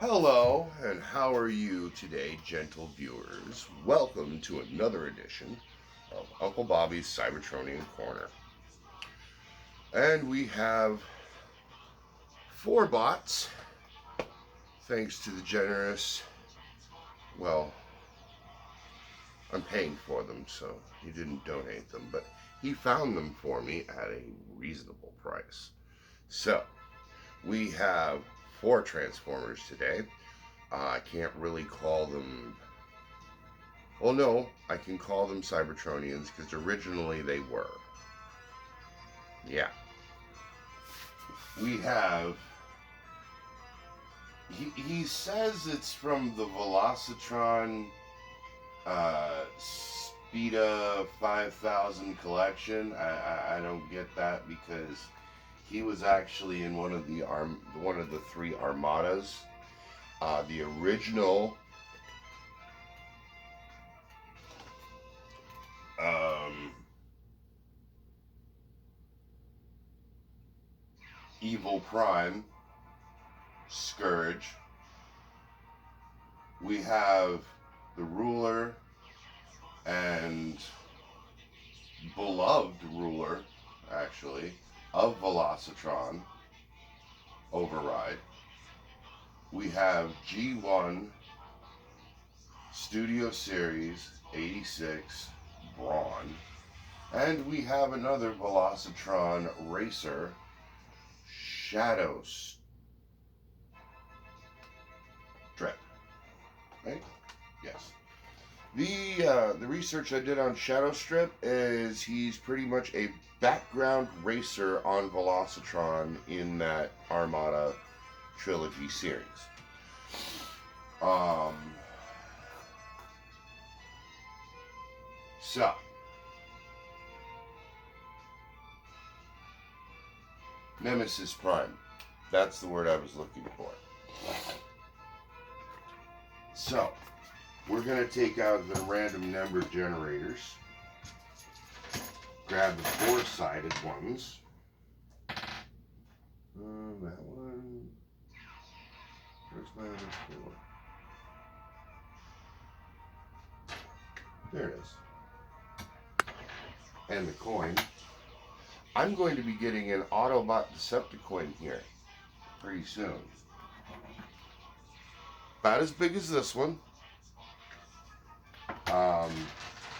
Hello, and how are you today, gentle viewers? Welcome to another edition of Uncle Bobby's Cybertronian Corner. And we have four bots, thanks to the generous, well, I'm paying for them, so he didn't donate them, but he found them for me at a reasonable price. So, we have four Transformers today. I can't really call them. Well, no, I can call them Cybertronians because originally they were. Yeah. We have. He says it's from the Velocitron Speeda 5000 collection. I don't get that because he was actually in one of the three armadas. The original Evil Prime, Scourge. We have the ruler and beloved ruler, actually, of Velocitron, Override. We have G1 Studio Series 86 Brawn. And we have another Velocitron Racer, shadowstrip. Right? Yes. The research I did on shadowstrip is he's pretty much a background racer on Velocitron in that Armada trilogy series. So Nemesis Prime. That's the word I was looking for. So, we're going to take out the random number generators. Grab the four-sided ones. That one. Where's my other four? There it is. And the coin. I'm going to be getting an Autobot Decepticon here pretty soon. About as big as this one.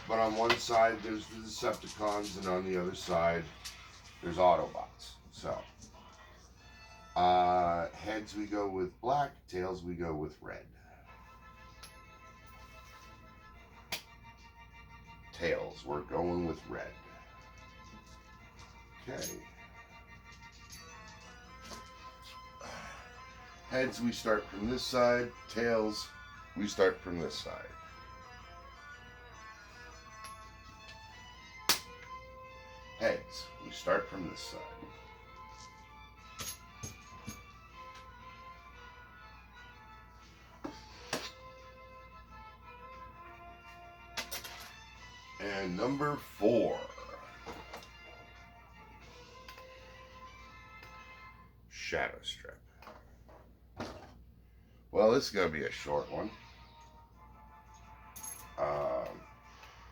But on one side there's the Decepticons and on the other side there's Autobots. So, heads we go with black, tails we go with red. Tails, we're going with red. Okay. Heads, we start from this side. Tails, we start from this side. Heads, we start from this side. And number 4. Shadowstrip. Well, this is going to be a short one.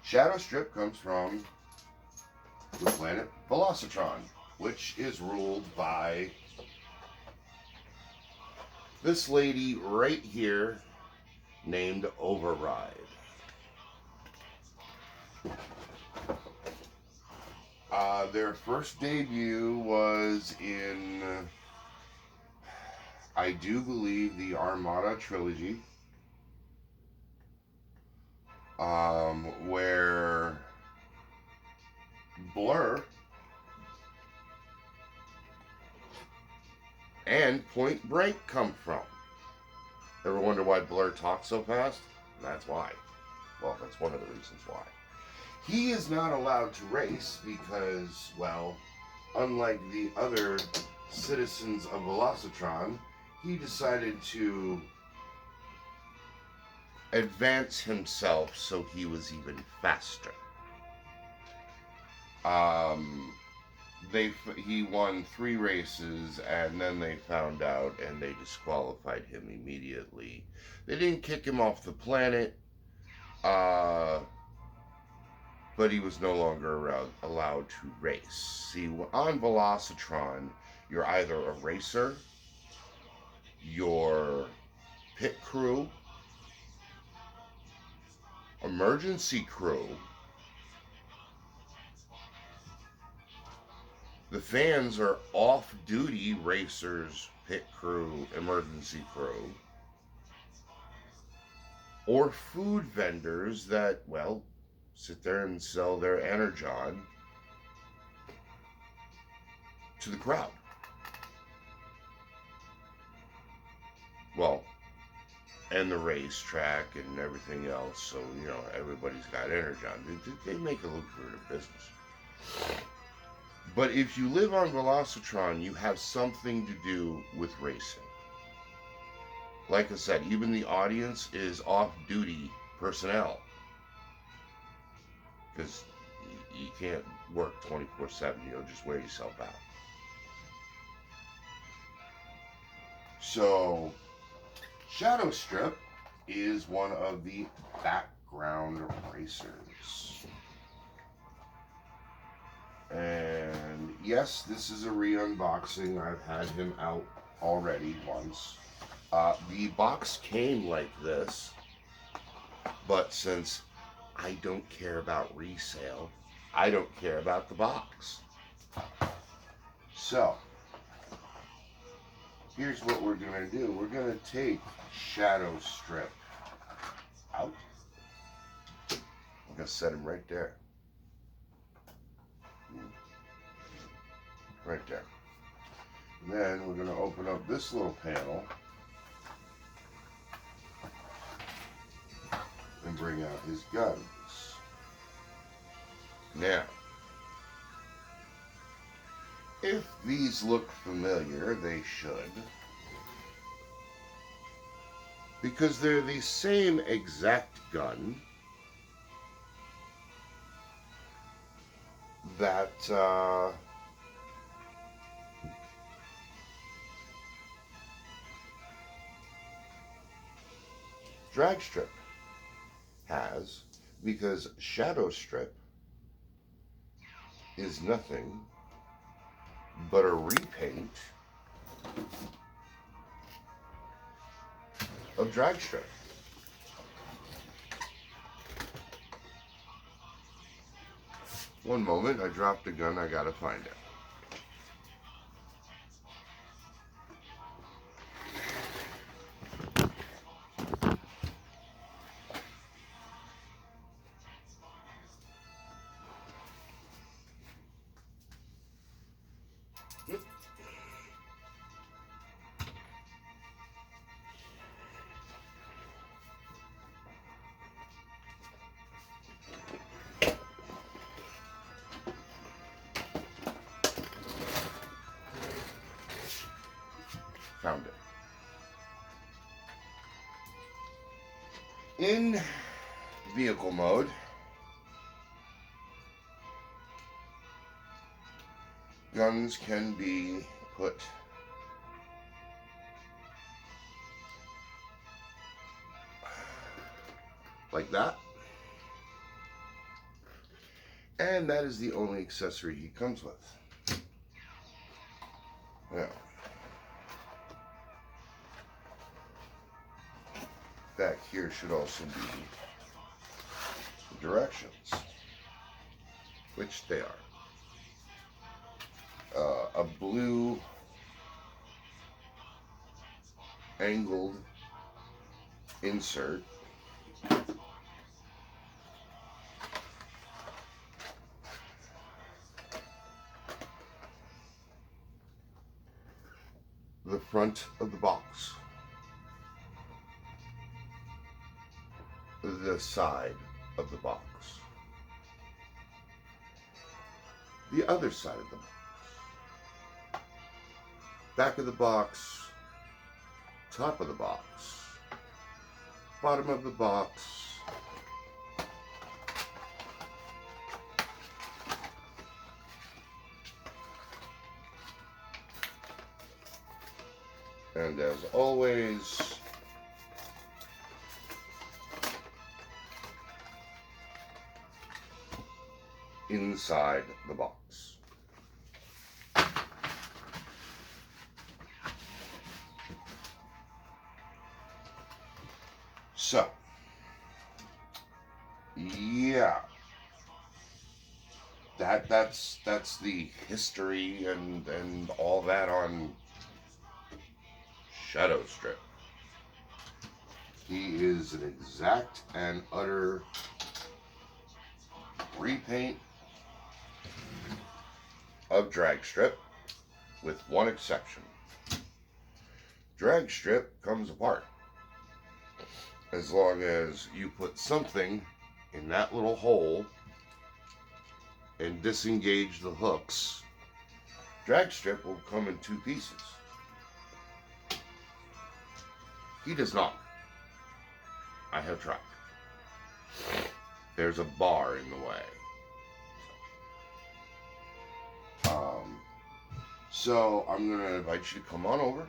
Shadowstrip comes from the planet Velocitron, which is ruled by this lady right here named Override. Their first debut was in, I do believe, the Armada trilogy, where Blur and Point Break come from. Ever wonder why Blur talks so fast? That's why. Well, that's one of the reasons why. He is not allowed to race because, well, unlike the other citizens of Velocitron, he decided to advance himself so he was even faster. he won 3 races, and then they found out and they disqualified him immediately. They didn't kick him off the planet, uh, but he was no longer allowed to race. See, on Velocitron, you're either a racer, your pit crew, emergency crew, the fans are off-duty racers, pit crew, emergency crew, or food vendors that, well, sit there and sell their energon to the crowd. Well, and the racetrack and everything else, so, you know, everybody's got energon. They make a lucrative business. But if you live on Velocitron, you have something to do with racing. Like I said, even the audience is off-duty personnel. Because you can't work 24/7, you know, just wear yourself out. So, Shadowstrip is one of the background racers. And yes, this is a re-unboxing. I've had him out already once. The box came like this, but since I don't care about resale, I don't care about the box. So, here's what we're going to do. We're going to take Shadowstrip out. I'm going to set him right there. Right there. And then we're going to open up this little panel and bring out his guns. Now, if these look familiar, they should, because they're the same exact gun that Dragstrip has, because Shadowstrip is nothing but a repaint of Dragstrip. One moment, I dropped a gun, I gotta find it. Found it. In vehicle mode, guns can be put like that. And that is the only accessory he comes with. Now, back here should also be the directions, which they are. A blue angled insert, the front of the box, the side of the box, the other side of the box, back of the box, top of the box, bottom of the box, And as always, inside the box. So, yeah, that's the history and all that on Shadowstrip. He is an exact and utter repaint of Dragstrip, with one exception. Dragstrip comes apart as long as you put something in that little hole and disengage the hooks. Dragstrip will come in two pieces. He does not. I have tried. There's a bar in the way. So I'm going to invite you to come on over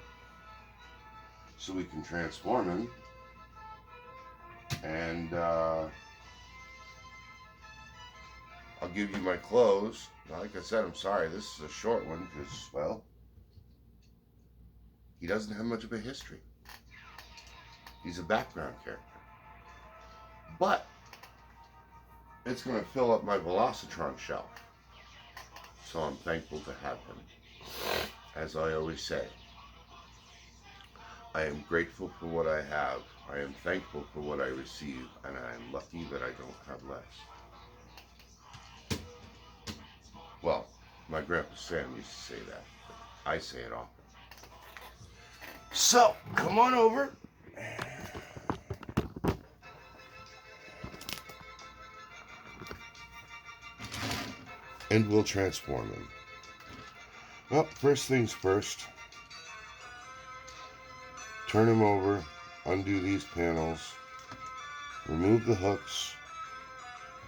so we can transform him. And I'll give you my clothes. Now, like I said, I'm sorry, this is a short one because, well, he doesn't have much of a history. He's a background character. But it's going to fill up my Velocitron shelf. So I'm thankful to have him. As I always say, I am grateful for what I have. I am thankful for what I receive. And I am lucky that I don't have less. Well, my Grandpa Sam used to say that. But I say it often. So, come on over. And we'll transform him. Well, first things first. Turn him over. Undo these panels. Remove the hooks.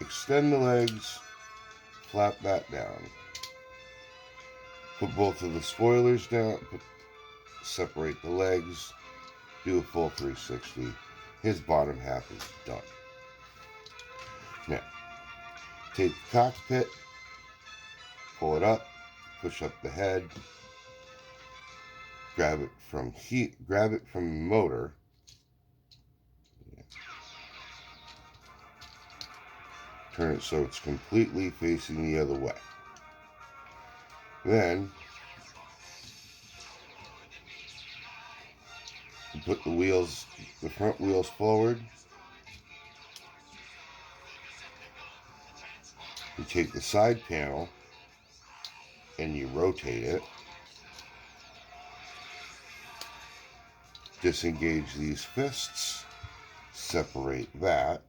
Extend the legs. Flap that down. Put both of the spoilers down. Separate the legs. Do a full 360. His bottom half is done. Now, take the cockpit. Pull it up, push up the head, grab it from the motor, turn it so it's completely facing the other way. Then you put the front wheels forward. You take the side panel and you rotate it. Disengage these fists. Separate that.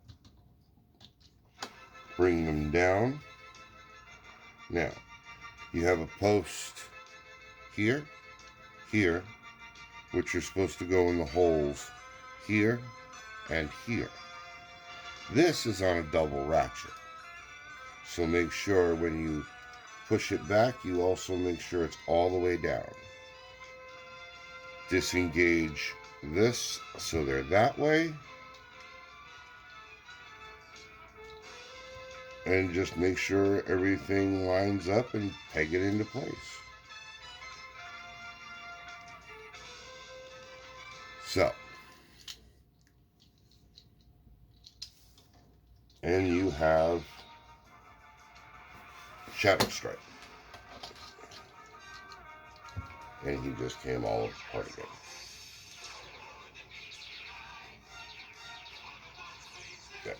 Bring them down. Now, you have a post here, here, which are supposed to go in the holes here and here. This is on a double ratchet. So make sure when you push it back, you also make sure it's all the way down. Disengage this so they're that way. And just make sure everything lines up and peg it into place. So, and you have Shadowstrip. And he just came all apart again. Okay.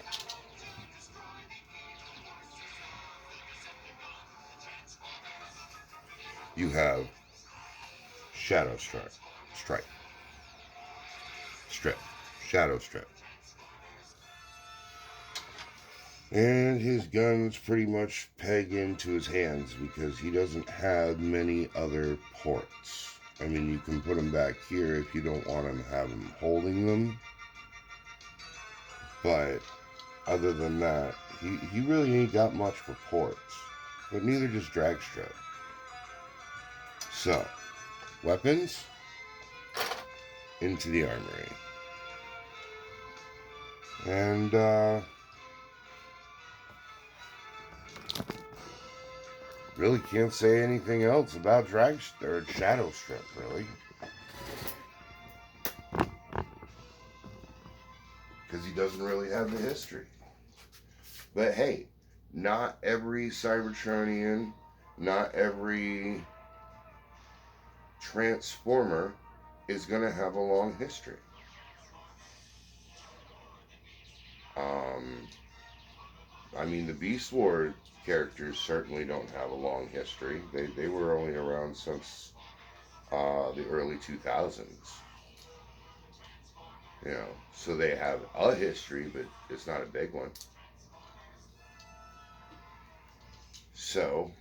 You have Shadowstrip. Shadowstrip. And his gun's pretty much pegged into his hands because he doesn't have many other ports. I mean, you can put them back here if you don't want him to have him holding them. But other than that, he really ain't got much for ports. But neither does Dragstrip. So, weapons. into the armory. And really can't say anything else about Shadowstrip, really. Because he doesn't really have the history. But hey, not every Cybertronian, not every Transformer is going to have a long history. I mean, the Beast War characters certainly don't have a long history. They were only around since the early 2000s. You know, so they have a history, but it's not a big one. So,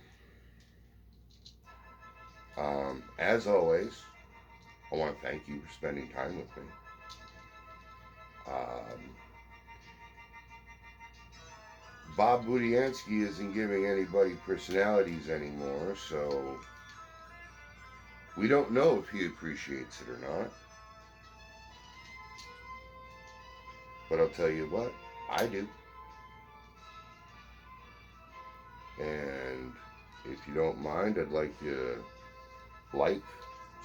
as always, I want to thank you for spending time with me. Bob Budiansky isn't giving anybody personalities anymore, so we don't know if he appreciates it or not. But I'll tell you what, I do. And if you don't mind, I'd like you to like,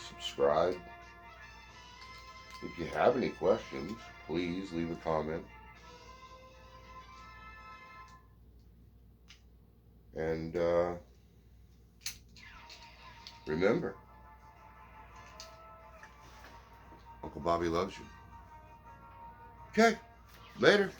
subscribe. If you have any questions, please leave a comment. And remember, Uncle Bobby loves you. Okay, later.